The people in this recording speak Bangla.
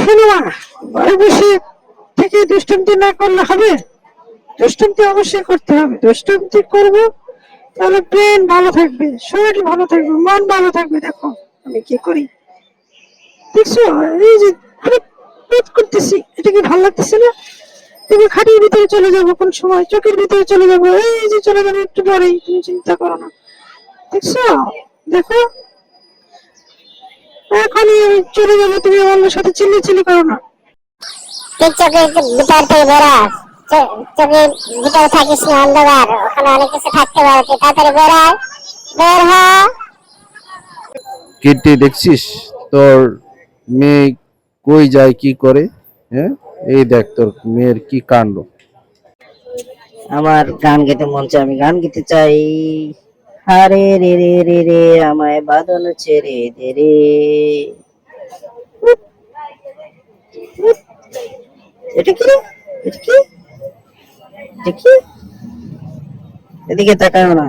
শোনো মা, ঘরে বসে থেকে দুষ্টুমি না করলে হবে? দুষ্টুমি অবশ্যই করতে হবে। দুষ্টুমি করবো তাহলে ব্রেন ভালো থাকবে, শরীর ভালো থাকবে, মন ভালো থাকবে। দেখো আমি কি করি, দেখছো? এই যে করতেছি, এটা কি ভালো লাগতেছে না? তুমি খাটের ভিতরে চলে যাবো, কোন সময় চোখের ভিতরে চলে যাবো, এই যে চলে যাবো একটু পরেই, তুমি চিন্তা করো না। দেখছো? দেখো এখনই আমি চলে যাবো, তুমি আমার সাথে চিল্লি করো না। তুই চোখের ভিতর থেকে বেরাস, চোখের ভিতরে থাকিস না, অন্ধকার, ওখানে অনেক কিছু থাকতে পারে, তুই তাড়াতাড়ি বেরায়, বের হ। কীর্তি, দেখছিস তোর মেয়ে কই যায় কি করে? হ্যাঁ, এই দেখ তোর মেয়ের কি কাণ্ড। আমার গান গেতে মন চায়, আমি গান গেতে চাই। হারে রে রে রে রে, আমায় বাঁধন ছেড়ে দে রে। এটা কি? এটা কি? এটা কি? এদিকে তাকাও না।